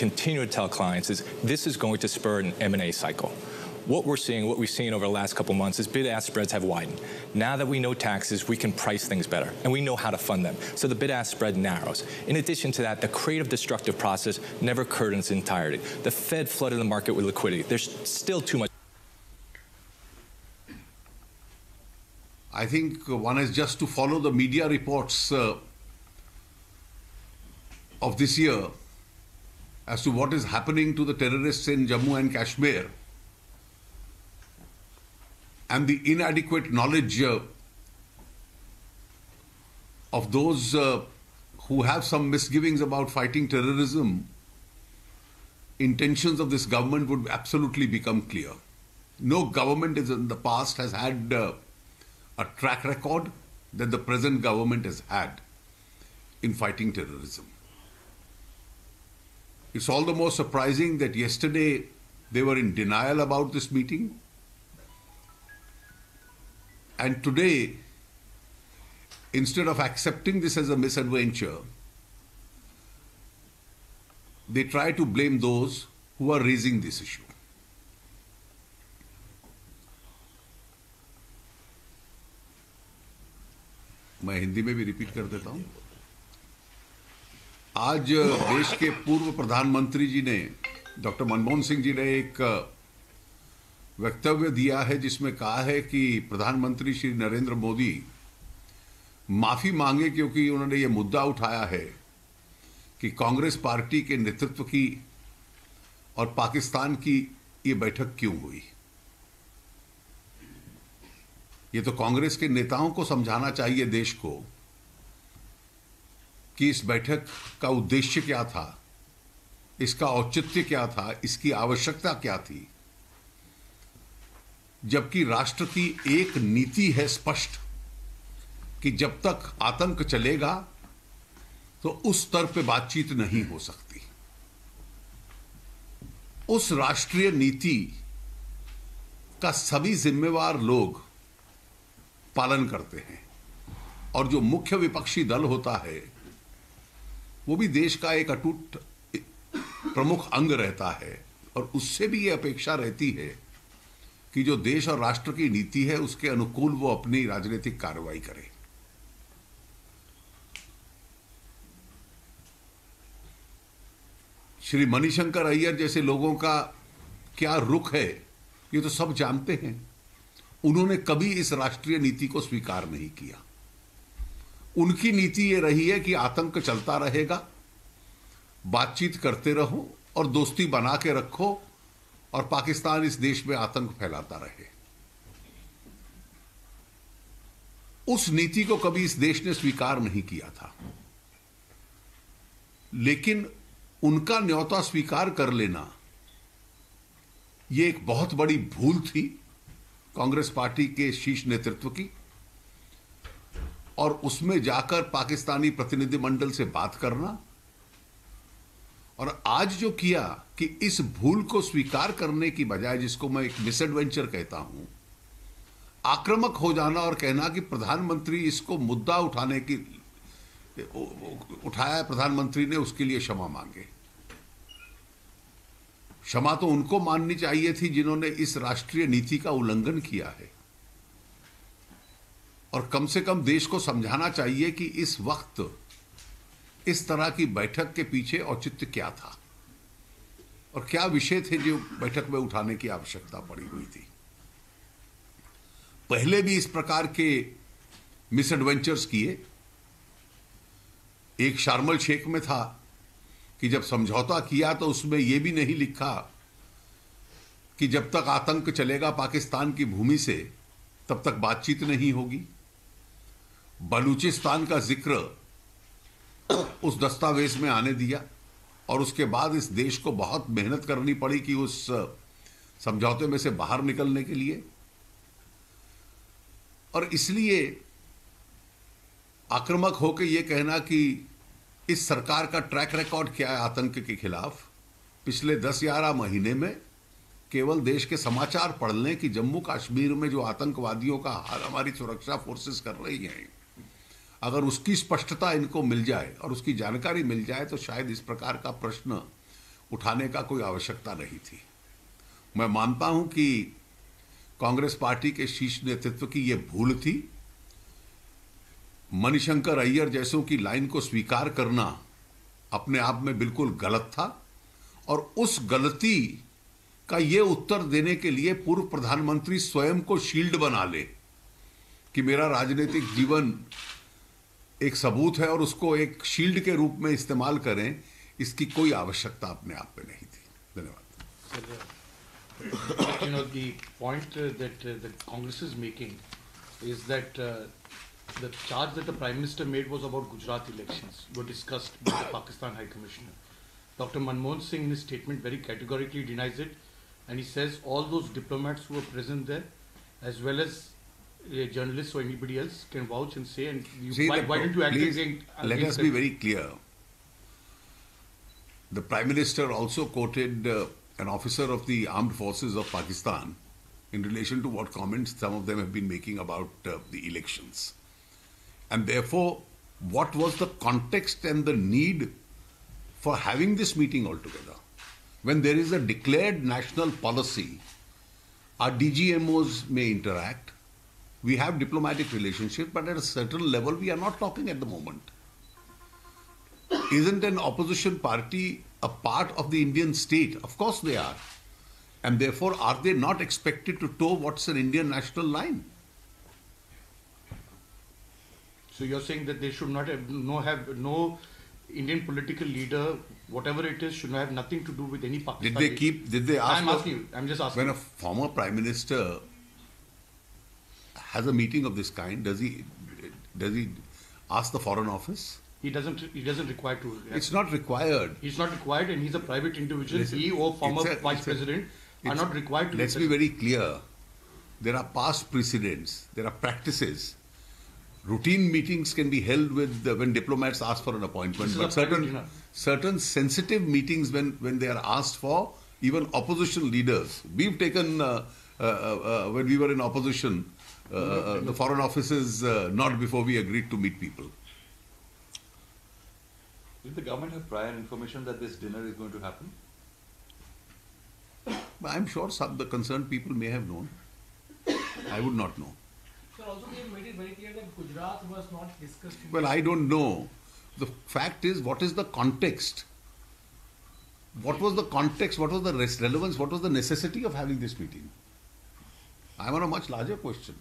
continue to tell clients is this is going to spur an M&A cycle. What we've seen over the last couple months is bid-ask spreads have widened. Now that we know taxes, we can price things better, and we know how to fund them. So the bid-ask spread narrows. In addition to that, the creative destructive process never occurred in its entirety. The Fed flooded the market with liquidity. There's still too much. I think one has just to follow the media reports of this year as to what is happening to the terrorists in Jammu and Kashmir, and the inadequate knowledge of those who have some misgivings about fighting terrorism. Intentions of this government would absolutely become clear. No government in the past has had a track record that the present government has had in fighting terrorism. It's all the more surprising that yesterday they were in denial about this meeting, and today, instead of accepting this as a misadventure, they try to blame those who are raising this issue. मैं हिंदी में भी repeat कर देता हूं। आज देश के पूर्व प्रधानमंत्री जी ने, डॉक्टर मनमोहन सिंह जी ने एक वक्तव्य दिया है जिसमें कहा है कि प्रधानमंत्री श्री नरेंद्र मोदी माफी मांगे क्योंकि उन्होंने ये मुद्दा उठाया है कि कांग्रेस पार्टी के नेतृत्व की और पाकिस्तान की ये बैठक क्यों हुई। ये तो कांग्रेस के नेताओं को समझाना चाहिए देश को कि इस बैठक का उद्देश्य क्या था, इसका औचित्य क्या था, इसकी आवश्यकता क्या थी, जबकि राष्ट्र की एक नीति है स्पष्ट कि जब तक आतंक चलेगा तो उस स्तर पे बातचीत नहीं हो सकती। उस राष्ट्रीय नीति का सभी जिम्मेवार लोग पालन करते हैं और जो मुख्य विपक्षी दल होता है वो भी देश का एक अटूट प्रमुख अंग रहता है और उससे भी ये अपेक्षा रहती है कि जो देश और राष्ट्र की नीति है उसके अनुकूल वो अपनी राजनीतिक कार्रवाई करे। श्री मणिशंकर अय्यर जैसे लोगों का क्या रुख है ये तो सब जानते हैं। उन्होंने कभी इस राष्ट्रीय नीति को स्वीकार नहीं किया। उनकी नीति ये रही है कि आतंक चलता रहेगा, बातचीत करते रहो और दोस्ती बना के रखो और पाकिस्तान इस देश में आतंक फैलाता रहे। उस नीति को कभी इस देश ने स्वीकार नहीं किया था, लेकिन उनका न्योता स्वीकार कर लेना यह एक बहुत बड़ी भूल थी कांग्रेस पार्टी के शीर्ष नेतृत्व की, और उसमें जाकर पाकिस्तानी प्रतिनिधिमंडल से बात करना और आज जो किया कि इस भूल को स्वीकार करने की बजाय, जिसको मैं एक मिसएडवेंचर कहता हूं, आक्रामक हो जाना और कहना कि प्रधानमंत्री इसको मुद्दा उठाया प्रधानमंत्री ने, उसके लिए क्षमा मांगे। क्षमा तो उनको माननी चाहिए थी जिन्होंने इस राष्ट्रीय नीति का उल्लंघन किया है, और कम से कम देश को समझाना चाहिए कि इस वक्त इस तरह की बैठक के पीछे औचित्य क्या था और क्या विषय थे जो बैठक में उठाने की आवश्यकता पड़ी हुई थी। पहले भी इस प्रकार के मिसएडवेंचर्स किए। एक शार्मल शेख में था कि जब समझौता किया तो उसमें यह भी नहीं लिखा कि जब तक आतंक चलेगा पाकिस्तान की भूमि से तब तक बातचीत नहीं होगी। बलूचिस्तान का जिक्र उस दस्तावेज में आने दिया और उसके बाद इस देश को बहुत मेहनत करनी पड़ी कि उस समझौते में से बाहर निकलने के लिए। और इसलिए आक्रामक होकर यह कहना कि इस सरकार का ट्रैक रिकॉर्ड क्या है आतंक के खिलाफ, पिछले 10-11 महीने में केवल देश के समाचार पढ़ लें कि जम्मू कश्मीर में जो आतंकवादियों का हाल हमारी सुरक्षा फोर्सेस कर रही हैं, अगर उसकी स्पष्टता इनको मिल जाए और उसकी जानकारी मिल जाए तो शायद इस प्रकार का प्रश्न उठाने का कोई आवश्यकता नहीं थी। मैं मानता हूं कि कांग्रेस पार्टी के शीर्ष नेतृत्व की यह भूल थी। मणिशंकर अय्यर जैसों की लाइन को स्वीकार करना अपने आप में बिल्कुल गलत था, और उस गलती का ये उत्तर देने के लिए पूर्व प्रधानमंत्री स्वयं को शील्ड बना ले कि मेरा राजनीतिक जीवन एक सबूत है और उसको एक शील्ड के रूप में इस्तेमाल करें, इसकी कोई आवश्यकता अपने आप में नहीं थी। धन्यवाद। You know, the point that the Congress is making is that the charge that the Prime Minister made was about Gujarat elections, were discussed by the Pakistan High Commissioner. Dr. Manmohan Singh in his statement very categorically denies it, and he says all those diplomats who were present there, as well as journalists or anybody else, can vouch and say, and you, See, why don't you act please, against let us be very clear. The Prime Minister also quoted an officer of the armed forces of Pakistan in relation to what comments some of them have been making about the elections. And therefore, what was the context and the need for having this meeting altogether? When there is a declared national policy, our DGMOs may interact, we have diplomatic relationship, but at a certain level we are not talking at the moment. Isn't an opposition party a part of the Indian state? Of course they are. And therefore, are they not expected to toe what's an Indian national line? So you're saying that they should not have no Indian political leader, whatever it is, should have nothing to do with any Pakistan. Did they ask? I'm asking you. I'm just asking. When a former Prime Minister has a meeting of this kind, does he ask the Foreign Office? He doesn't require to. It's not required. He's not required, and he's a private individual. Listen, he or former vice president are not required to. Let's be very clear. There are past precedents. There are practices. Routine meetings can be held with when diplomats ask for an appointment, but certain sensitive meetings when they are asked for, even opposition leaders. We've taken when we were in opposition, the Foreign Office's not before we agreed to meet people. Did the government have prior information that this dinner is going to happen? I'm sure some the concerned people may have known. I would not know. Sir, also they made it very clear that Gujarat was not discussed. Well, I don't know. The fact is, what is the context? What was the context? What was the relevance? What was the necessity of having this meeting? I'm on a much larger question.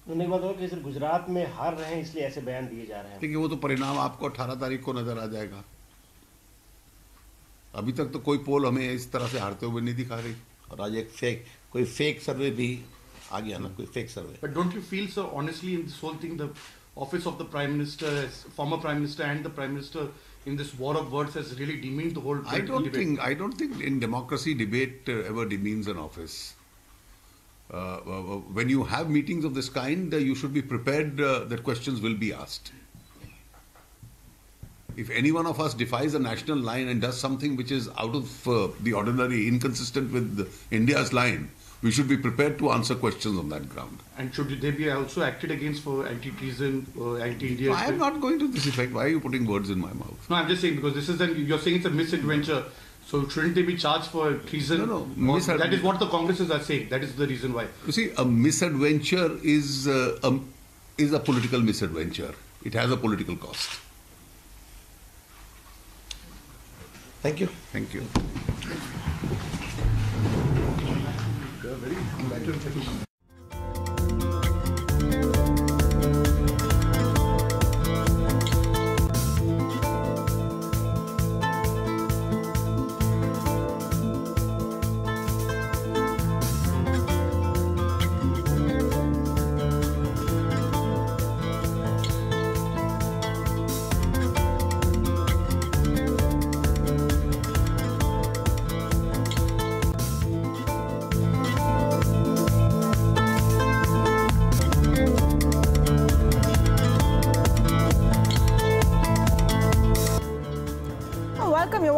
उन्होंने बात हो कि सिर्फ गुजरात में हार रहे हैं इसलिए ऐसे बयान दिए जा रहे हैं। देखिए वो तो परिणाम आपको 18 तारीख को नजर आ जाएगा। अभी तक तो कोई पोल हमें इस तरह से हारते हुए नहीं दिखा रही। और आज एक कोई फेक सर्वे भी आ गया ना, कोई fake survey. But don't you feel, sir, honestly, in this whole thing, the office of the Prime Minister, former Prime Minister, and the Prime Minister in this war of words has really demeaned the whole debate? I don't think in democracy debate ever demeans an office. When you have meetings of this kind, you should be prepared that questions will be asked. If any one of us defies a national line and does something which is out of the ordinary, inconsistent with India's line, we should be prepared to answer questions on that ground. And should they be also acted against for anti-treason or anti-India? I am not going to this effect. Why are you putting words in my mouth? No, I'm just saying because this is you're saying it's a misadventure. So shouldn't they be charged for treason? No. That is what the Congresses are saying. That is the reason why. You see, a misadventure is a political misadventure. It has a political cost. Thank you. Thank you.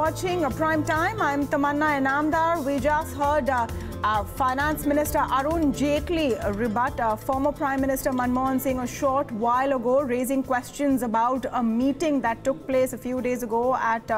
Watching Prime Time. I'm Tamanna Inamdar. We just heard Finance Minister Arun Jaitley rebut former Prime Minister Manmohan Singh a short while ago, raising questions about a meeting that took place a few days ago at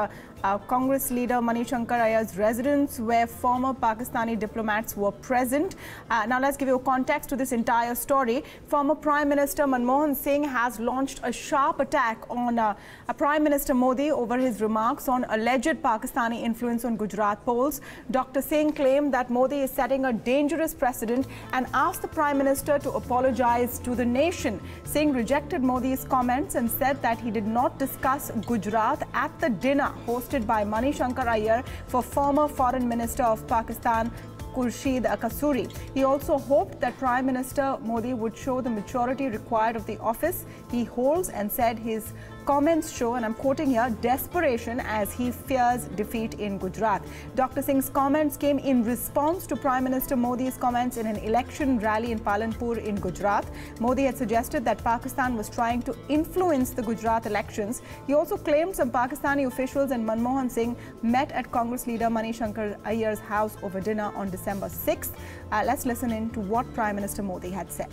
Congress leader Manishankar Ayyar's residence, where former Pakistani diplomats were present. Now let's give you context to this entire story. Former Prime Minister Manmohan Singh has launched a sharp attack on Prime Minister Modi over his remarks on alleged Pakistani influence on Gujarat polls. Dr. Singh claimed that Modi is setting a dangerous precedent and asked the Prime Minister to apologize to the nation. Singh rejected Modi's comments and said that he did not discuss Gujarat at the dinner hosted by Manishankar Ayyar for former Foreign Minister of Pakistan Khurshid Kasuri. He also hoped that Prime Minister Modi would show the maturity required of the office he holds and said his comments show, and I'm quoting here, desperation as he fears defeat in Gujarat. Dr. Singh's comments came in response to Prime Minister Modi's comments in an election rally in Palanpur in Gujarat. Modi had suggested that Pakistan was trying to influence the Gujarat elections. He also claimed some Pakistani officials and Manmohan Singh met at Congress leader Manishankar Ayyar's house over dinner on December 6th. Let's listen in to what Prime Minister Modi had said.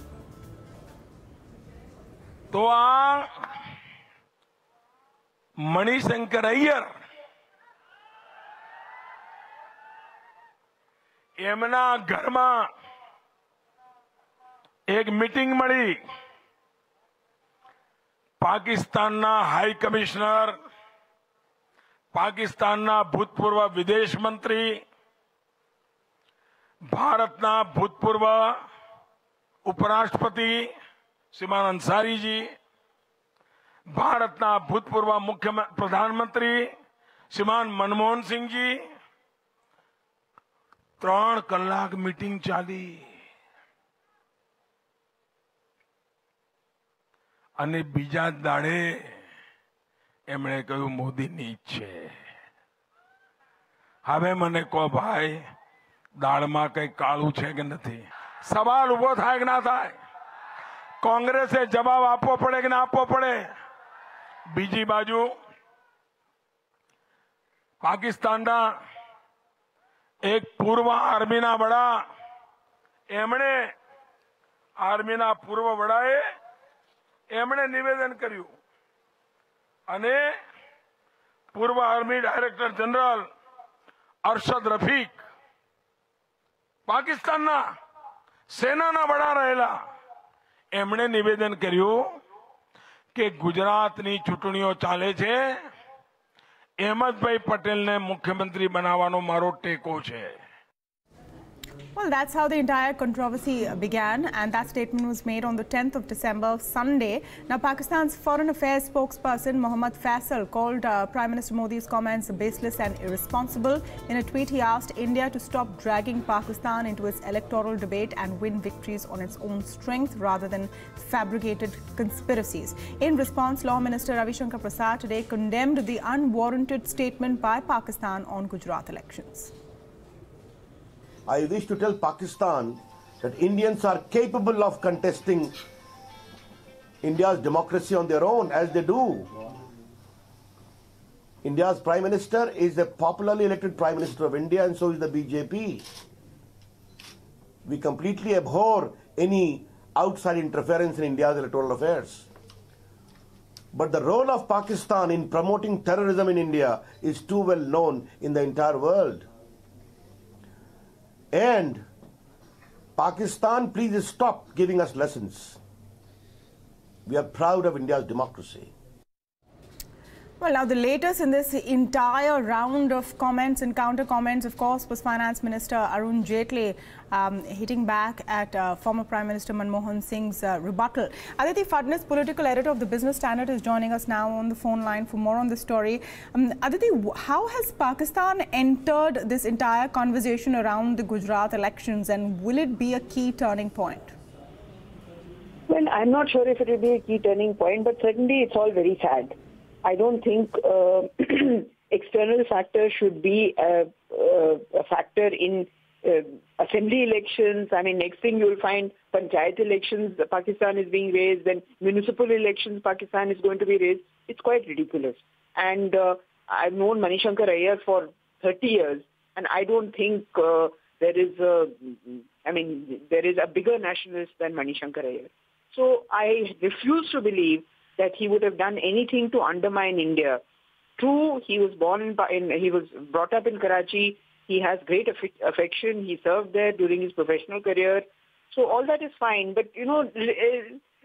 Manishankar Iyer એમના ઘરમાં એક meeting મળી પાકિસ્તાનના high commissioner, પાકિસ્તાનના ભૂતપૂર્વ વિદેશ મંત્રી, ભારતના ભૂતપૂર્વ ઉપરાષ્ટ્રપતિ શ્રીમાન અંસારીજી, ભારતના ભૂતપૂર્વ મુખ્ય પ્રધાનમંત્રી શ્રીમાન મનમોહન સિંહજી, 3 કલાક મીટિંગ ચાલી અને બીજા દાડે એમણે કહ્યું મોદી નીચ છે. હવે મને કહો ભાઈ, દાળમાં કઈ કાળું છે કે નથી? સવાલ ઉભો થાય કે ના થાય? કોંગ્રેસે જવાબ આપવો પડે કે ના આપવો પડે? બીજી બાજુ પાકિસ્તાનના એક પૂર્વ આર્મીના વડા, એમણે આર્મીના પૂર્વ વડાએ એમણે નિવેદન કર્યું અને પૂર્વ army director general Arshad Rafiq, પાકિસ્તાનના સેનાના વડા રહેલા, એમણે નિવેદન કર્યું કે ગુજરાતની ચૂંટણીઓ ચાલે છે, અહેમદભાઈ પટેલને મુખ્યમંત્રી બનાવવાનો મારો ટેકો છે. Well, that's how the entire controversy began, and that statement was made on the 10th of December, Sunday. Now, Pakistan's Foreign Affairs spokesperson Mohammad Faisal called Prime Minister Modi's comments baseless and irresponsible. In a tweet, he asked India to stop dragging Pakistan into its electoral debate and win victories on its own strength rather than fabricated conspiracies. In response, Law Minister Ravi Shankar Prasad today condemned the unwarranted statement by Pakistan on Gujarat elections. I wish to tell Pakistan that Indians are capable of contesting India's democracy on their own, as they do. India's Prime Minister is a popularly elected Prime Minister of India, and so is the BJP. We completely abhor any outside interference in India's electoral affairs. But the role of Pakistan in promoting terrorism in India is too well known in the entire world. And Pakistan, please stop giving us lessons. We are proud of India's democracy. Well, now the latest in this entire round of comments and counter-comments, of course, was Finance Minister Arun Jaitley hitting back at former Prime Minister Manmohan Singh's rebuttal. Aditi Fadnis, political editor of the Business Standard, is joining us now on the phone line for more on the story. Aditi, how has Pakistan entered this entire conversation around the Gujarat elections, and will it be a key turning point? Well, I'm not sure if it will be a key turning point, but certainly it's all very sad. I don't think external factors should be a factor in assembly elections. I mean, next thing you'll find panchayat elections, Pakistan is being raised, then municipal elections, Pakistan is going to be raised. It's quite ridiculous. And I've known Manishankar Ayyar for 30 years, and I don't think there is a bigger nationalist than Manishankar Ayyar. So I refuse to believe that he would have done anything to undermine India true. He was he was brought up in Karachi. He has great affection. He served there during his professional career. So all that is fine. But,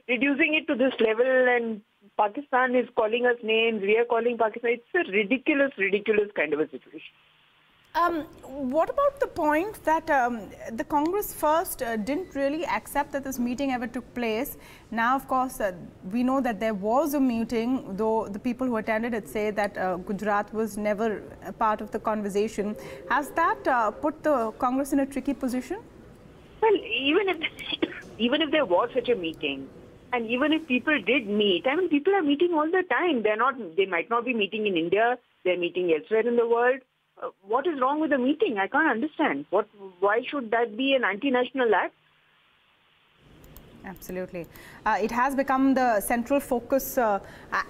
reducing it to this level, and Pakistan is calling us names, we are calling Pakistan, it's a ridiculous kind of a situation. What about the point that the Congress first didn't really accept that this meeting ever took place? Now, of course, we know that there was a meeting, though the people who attended it say that Gujarat was never a part of the conversation. Has that put the Congress in a tricky position? Well, even if there was such a meeting, and even if people did meet, I mean, people are meeting all the time. They might not be meeting in India. They're meeting elsewhere in the world. What is wrong with the meeting? I can't understand. Why should that be an anti-national act? Absolutely. It has become the central focus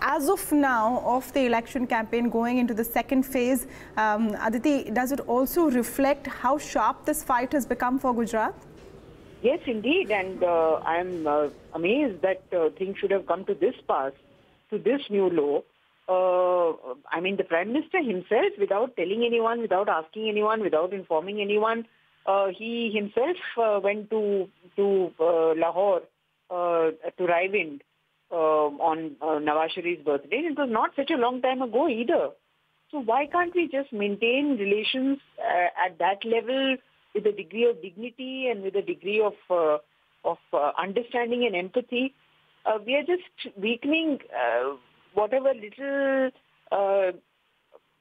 as of now of the election campaign going into the second phase. Aditi, does it also reflect how sharp this fight has become for Gujarat? Yes, indeed. And I'm amazed that things should have come to this pass, to this new law. I mean, the Prime Minister himself, without telling anyone, without asking anyone, without informing anyone, he himself went to Lahore, to Raiwind, on Nawaz Sharif's birthday. It was not such a long time ago either. So why can't we just maintain relations at that level with a degree of dignity and with a degree of understanding and empathy? We are just weakening whatever little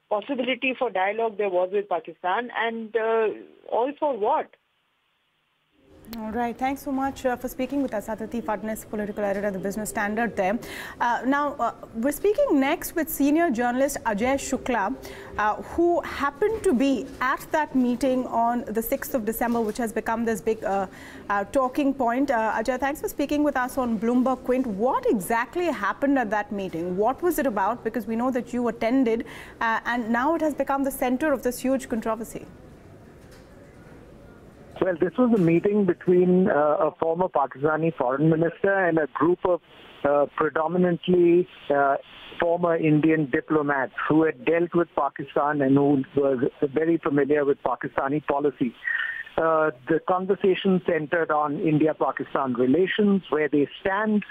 possibility for dialogue there was with Pakistan, and all for what? All right. Thanks so much for speaking with us, Aditi Fadnis, political editor at the Business Standard there. Now, we're speaking next with senior journalist Ajay Shukla, who happened to be at that meeting on the 6th of December, which has become this big talking point. Ajay, thanks for speaking with us on Bloomberg Quint. What exactly happened at that meeting? What was it about? Because we know that you attended, and now it has become the center of this huge controversy. Well, this was a meeting between a former Pakistani foreign minister and a group of predominantly former Indian diplomats who had dealt with Pakistan and who were very familiar with Pakistani policy. The conversation centered on India-Pakistan relations, where they stand,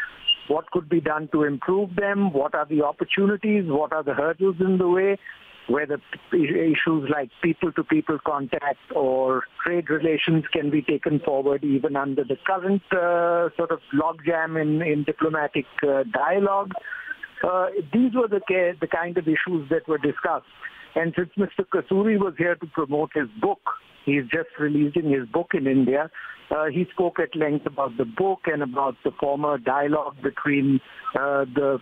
what could be done to improve them, what are the opportunities, what are the hurdles in the way, whether issues like people-to-people contact or trade relations can be taken forward even under the current sort of logjam in diplomatic dialogue. These were the kind of issues that were discussed. And since Mr. Kasuri was here to promote his book, he's just releasing his book in India, he spoke at length about the book and about the former dialogue between the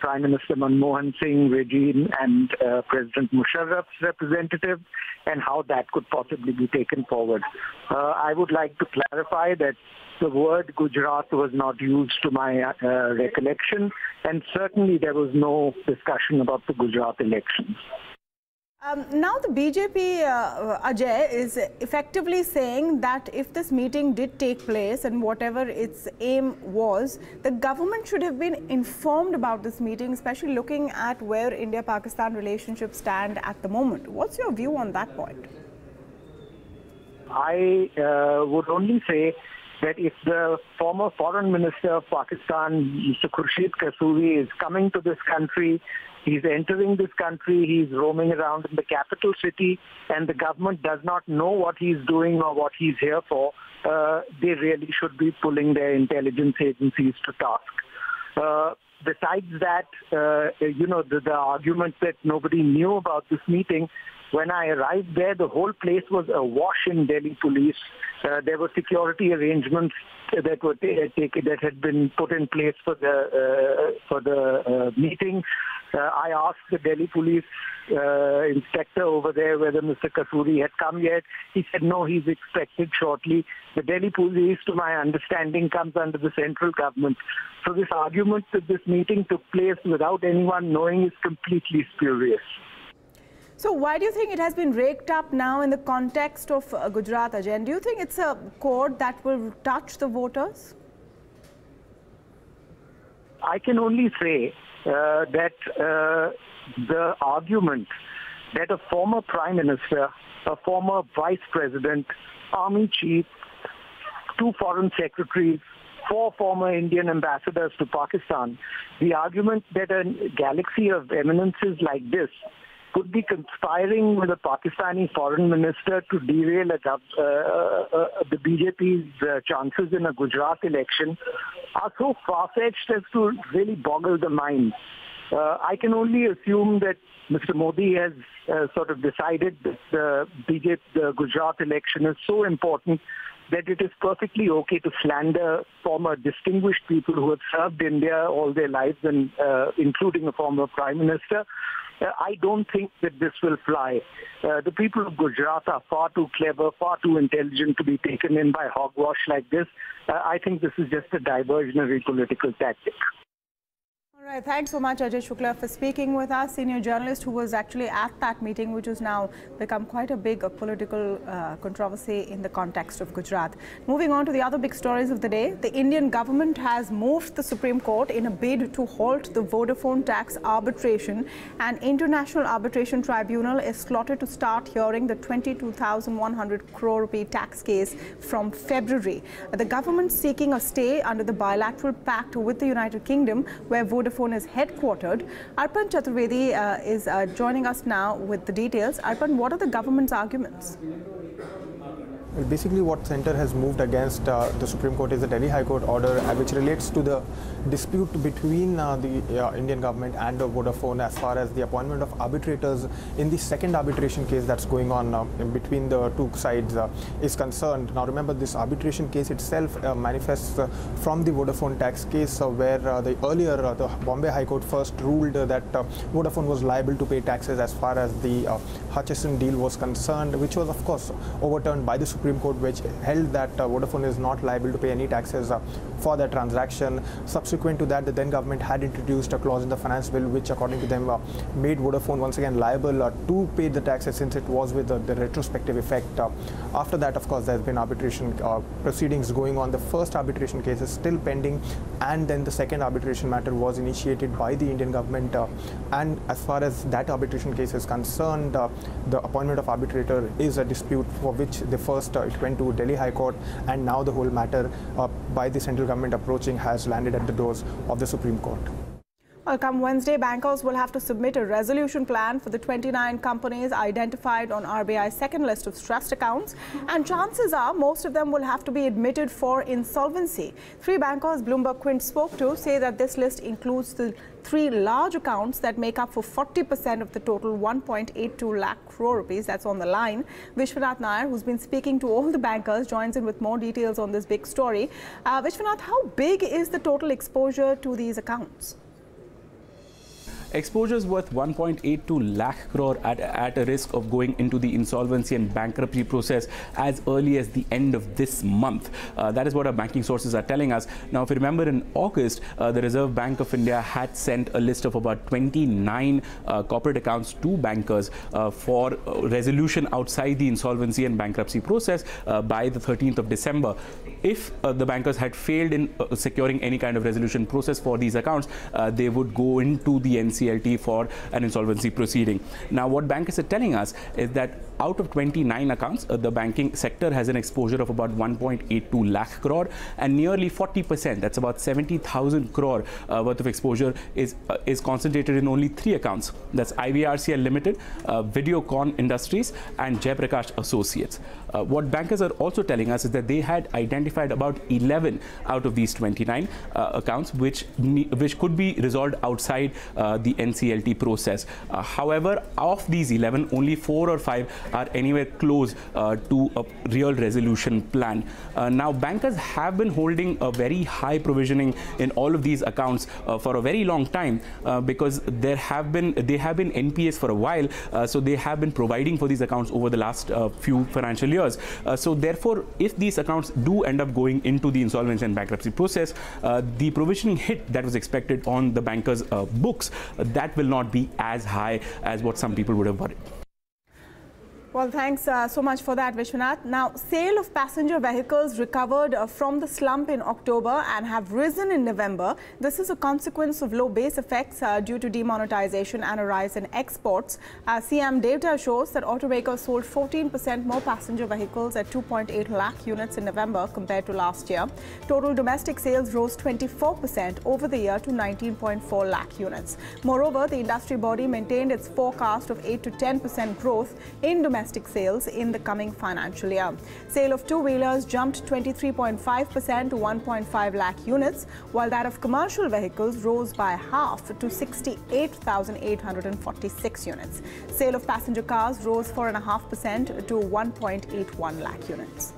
Prime Minister Manmohan Singh regime and President Musharraf's representative, and how that could possibly be taken forward. I would like to clarify that the word Gujarat was not used to my recollection, and certainly there was no discussion about the Gujarat elections. Now the BJP, Ajay, is effectively saying that if this meeting did take place and whatever its aim was, the government should have been informed about this meeting, especially looking at where India-Pakistan relationships stand at the moment. What's your view on that point? I would only say that if the former foreign minister of Pakistan, Mr. Khurshid Kasuri, is coming to this country, he's entering this country, he's roaming around in the capital city, and the government does not know what he's doing or what he's here for, they really should be pulling their intelligence agencies to task. Besides that, the argument that nobody knew about this meeting, when I arrived there, the whole place was awash in Delhi police. There were security arrangements that were that had been put in place for the meeting. I asked the Delhi police inspector over there whether Mr. Kasuri had come yet. He said no, he's expected shortly. The Delhi police, to my understanding, comes under the central government. So this argument that this meeting took place without anyone knowing is completely spurious. So why do you think it has been raked up now in the context of Gujarat, Ajay? And do you think it's a chord that will touch the voters? I can only say that the argument that a former Prime Minister, a former Vice President, Army Chief, 2 Foreign Secretaries, 4 former Indian ambassadors to Pakistan, the argument that a galaxy of eminences like this could be conspiring with a Pakistani foreign minister to derail the BJP's chances in a Gujarat election are so far-fetched as to really boggle the mind. I can only assume that Mr. Modi has sort of decided that the Gujarat election is so important that it is perfectly okay to slander former distinguished people who have served India all their lives, and including a former Prime Minister. I don't think that this will fly. The people of Gujarat are far too clever, far too intelligent to be taken in by hogwash like this. I think this is just a diversionary political tactic. All right, thanks so much, Ajay Shukla, for speaking with us, senior journalist who was actually at that meeting, which has now become quite a big political controversy in the context of Gujarat. Moving on to the other big stories of the day, the Indian government has moved the Supreme Court in a bid to halt the Vodafone tax arbitration. An international arbitration tribunal is slotted to start hearing the 22,100 crore rupee tax case from February. The government seeking a stay under the bilateral pact with the United Kingdom, where Vodafone is headquartered. Arpan Chaturvedi is joining us now with the details. Arpan, what are the government's arguments? Well, basically what Centre has moved against the Supreme Court is the Delhi High Court order which relates to the dispute between the Indian government and Vodafone as far as the appointment of arbitrators in the second arbitration case that's going on between the two sides is concerned. Now remember, this arbitration case itself manifests from the Vodafone tax case where the Bombay High Court first ruled that Vodafone was liable to pay taxes as far as the Hutchison deal was concerned, which was of course overturned by the Supreme Court, which held that Vodafone is not liable to pay any taxes for that transaction. Subsequent to that, the then government had introduced a clause in the finance bill which, according to them, made Vodafone once again liable to pay the taxes since it was with the retrospective effect. After that, of course, there's been arbitration proceedings going on. The first arbitration case is still pending, and then the second arbitration matter was initiated by the Indian government. And as far as that arbitration case is concerned, the appointment of arbitrator is a dispute for which the first it went to Delhi High Court, and now the whole matter by the central government approaching has landed at the doors of the Supreme Court. Well, come Wednesday, bankers will have to submit a resolution plan for the 29 companies identified on RBI's second list of stressed accounts, and chances are most of them will have to be admitted for insolvency. 3 bankers Bloomberg Quint spoke to say that this list includes the 3 large accounts that make up for 40% of the total 1.82 lakh crore rupees that's on the line. Vishwanath Nair, who's been speaking to all the bankers, joins in with more details on this big story. Vishwanath, how big is the total exposure to these accounts? Exposures worth 1.82 lakh crore at a risk of going into the insolvency and bankruptcy process as early as the end of this month. That is what our banking sources are telling us. Now, if you remember, in August, the Reserve Bank of India had sent a list of about 29 corporate accounts to bankers for resolution outside the insolvency and bankruptcy process by the 13th of December. If the bankers had failed in securing any kind of resolution process for these accounts, they would go into the NCLT for an insolvency proceeding. Now, what bankers are telling us is that out of 29 accounts, the banking sector has an exposure of about 1.82 lakh crore, and nearly 40%, that's about 70,000 crore worth of exposure is concentrated in only 3 accounts. That's IVRCL Limited, Videocon Industries, and Jaiprakash Associates. What bankers are also telling us is that they had identified about 11 out of these 29 accounts which could be resolved outside the NCLT process. However, of these 11, only 4 or 5 are anywhere close to a real resolution plan. Now, bankers have been holding a very high provisioning in all of these accounts for a very long time because they have been NPAs for a while, so they have been providing for these accounts over the last few financial years. So therefore, if these accounts do end up going into the insolvency and bankruptcy process, the provisioning hit that was expected on the bankers' books, that will not be as high as what some people would have worried. Well, thanks so much for that, Vishwanath. Now, sale of passenger vehicles recovered from the slump in October and have risen in November. This is a consequence of low base effects due to demonetization and a rise in exports. CM data shows that automakers sold 14% more passenger vehicles at 2.8 lakh units in November compared to last year. Total domestic sales rose 24% over the year to 19.4 lakh units. Moreover, the industry body maintained its forecast of 8 to 10% growth in domestic sales in the coming financial year. Sale of two-wheelers jumped 23.5% to 1.5 lakh units, while that of commercial vehicles rose by half to 68,846 units. Sale of passenger cars rose 4.5% to 1.81 lakh units.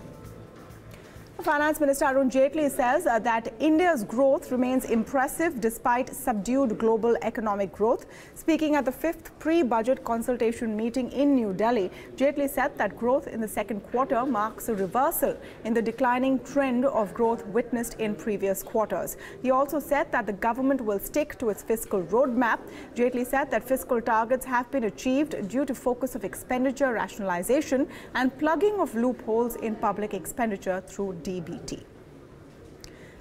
Finance Minister Arun Jaitley says that India's growth remains impressive despite subdued global economic growth. Speaking at the 5th pre-budget consultation meeting in New Delhi, Jaitley said that growth in the second quarter marks a reversal in the declining trend of growth witnessed in previous quarters. He also said that the government will stick to its fiscal roadmap. Jaitley said that fiscal targets have been achieved due to focus of expenditure rationalization and plugging of loopholes in public expenditure through DBT.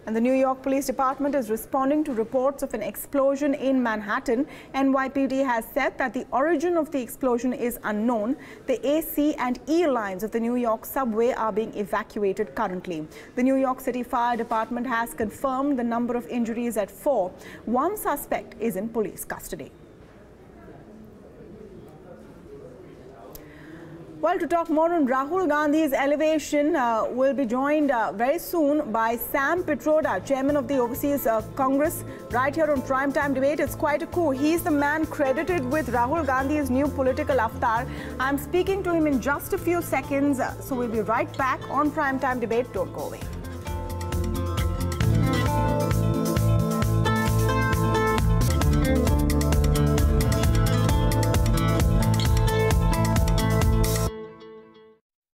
And the New York Police Department is responding to reports of an explosion in Manhattan. NYPD has said that the origin of the explosion is unknown. The A, C and E lines of the New York subway are being evacuated currently. The New York City Fire Department has confirmed the number of injuries at 4. One suspect is in police custody. Well, to talk more on Rahul Gandhi's elevation, we'll be joined very soon by Sam Pitroda, chairman of the Overseas Congress, right here on Primetime Debate. It's quite a coup. He's the man credited with Rahul Gandhi's new political avatar. I'm speaking to him in just a few seconds, so we'll be right back on Primetime Debate. Don't go away.